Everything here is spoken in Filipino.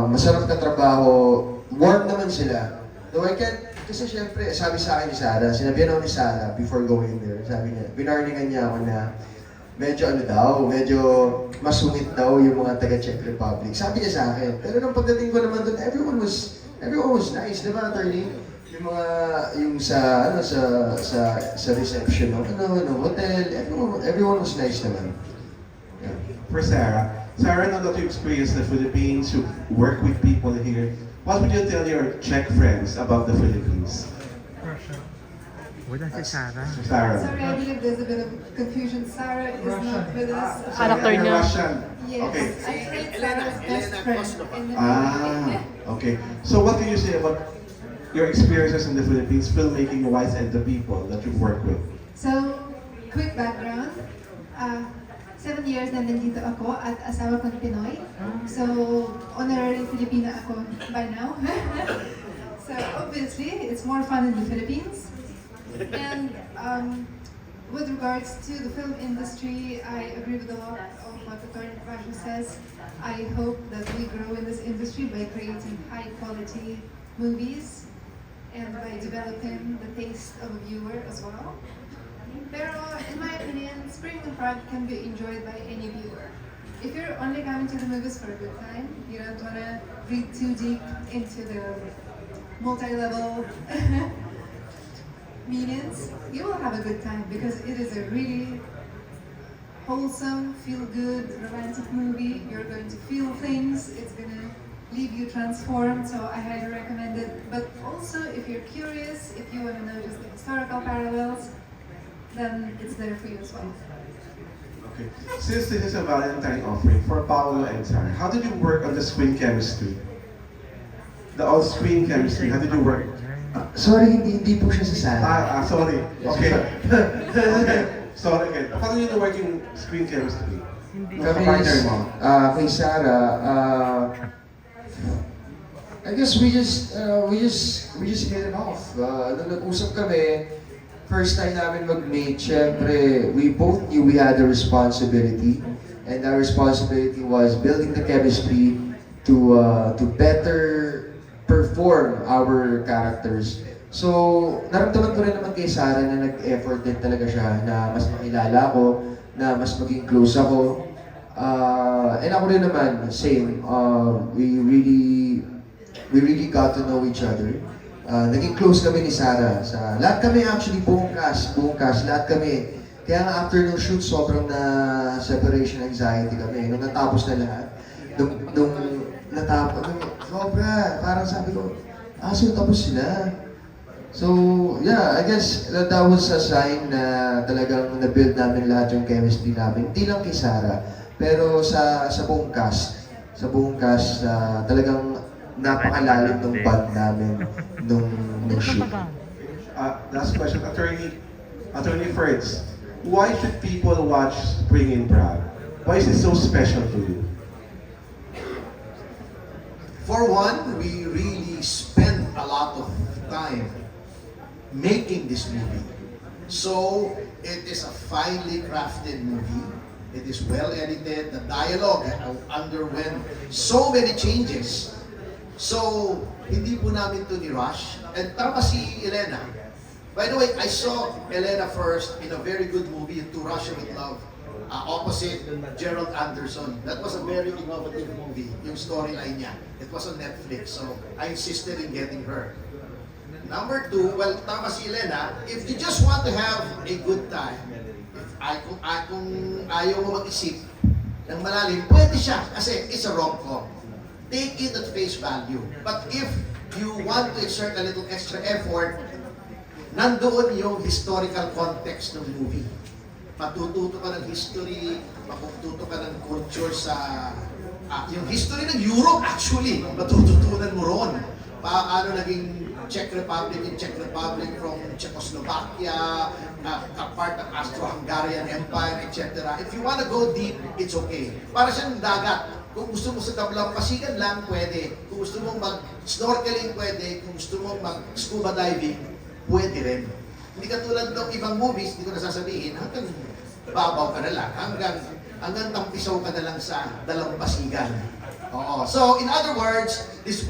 masarap na trabaho, warm naman sila. Though I can't, kasi syempre, sabi sa akin ni Sarah, sinabihan ako ni Sarah before going there, sabi niya, binarningan niya ako na medyo ano daw, medyo masungit daw yung mga taga-Czech Republic. Sabi niya sa akin. Pero nung pagdating ko naman doon, everyone was nice, di ba, attorney? Yung mga, yung sa, ano, sa reception, hotel, everyone was nice naman. Yeah. For Sarah, now that you experienced the Philippines, you work with people here, what would you tell your Czech friends about the Philippines? Wala si Sarah. Sarah. Sorry, I believe there's a bit of confusion. Sarah is not with us. Character niya. Russian. Yes, Okay. I played Sarah's best friend in the Ah, okay. So what can you say about your experiences in the Philippines, filmmaking-wise, and the people that you've worked with? So, quick background. 7 years na nandito ako at asawa kong Pinoy. So, honorary Filipina ako by now. So, obviously, it's more fun in the Philippines. And with regards to the film industry, I agree with a lot of what Attorney Pasha says. I hope that we grow in this industry by creating high-quality movies and by developing the taste of a viewer as well. Pero in my opinion, Spring and Pride can be enjoyed by any viewer. If you're only coming to the movies for a good time, you don't want to read too deep into the multi-level meanings, you will have a good time because it is a really wholesome, feel-good, romantic movie. You're going to feel things. It's going to leave you transformed, so I highly recommend it. But also, if you're curious, if you want to notice the historical parallels, then it's there for you as well. Okay. Since this is a Valentine offering for Paolo and Sarah, how did you work on the screen chemistry? The on-screen chemistry, how did you work? Sorry, hindi po siya sa Sarah. Sorry. Okay. Okay. Sorry again. Paano yun na working screen chemistry? Kami, partner mo? kay Sarah, I guess we just hit it off. Nung nag-usap kami, first time namin mag-meet, syempre, we both knew we had a responsibility. And our responsibility was building the chemistry to better perform our characters. So, naramdaman ko rin naman kay Sarah na nag-effort din talaga siya na mas makilala ako, na mas maging close ako. And ako rin naman, same. We really got to know each other. Naging close kami ni Sarah. Lahat kami actually, buong cast, lahat kami. Kaya nga after nung shoot, sobrang na separation anxiety kami. Nung natapos na lahat, nung natapos, sobra, parang sabi ko, so tapos sila. So, yeah, I guess that was a sign na talagang na-build namin lahat yung chemistry namin. Hindi lang kay Sarah, pero sa buong cast. Sa buong cast, talagang napakalalim ng bond namin nung shoot. Last question, Attorney Ferds. Why should people watch Spring in Prague? Why is it so special to you? For one, we really spend a lot of time making this movie. So, it is a finely crafted movie. It is well edited. The dialogue underwent so many changes. So, hindi po namin to ni-rush. And tama si Elena. By the way, I saw Elena first in a very good movie, To Russia with Love, opposite Gerald Anderson. That was a very innovative movie, yung storyline niya. It was on Netflix, so I insisted in getting her. Number two, well, tama si Elena, if you just want to have a good time, kung ayaw mo mag-isip ng malalim, pwede siya, kasi it's a rom-com. Take it at face value. But if you want to exert a little extra effort, nandoon yung historical context ng movie. Matututo ka ng history, matututo ka ng culture sa... yung history ng Europe, actually, matututunan mo ron. Paano naging Czech Republic from Czechoslovakia, part ng Austro-Hungarian Empire, etc. If you want to go deep, it's okay. Para siyang dagat. Kung gusto mo sa dalampasigan lang, pwede. Kung gusto mong mag-snorkeling, pwede. Kung gusto mong mag-scuba diving, pwede rin. Hindi katulad ng ibang movies, hindi ko nasasabihin, hanggang babaw ka na lang, hanggang tampisaw ka na lang sa dalampasigan. Oo. So, in other words, this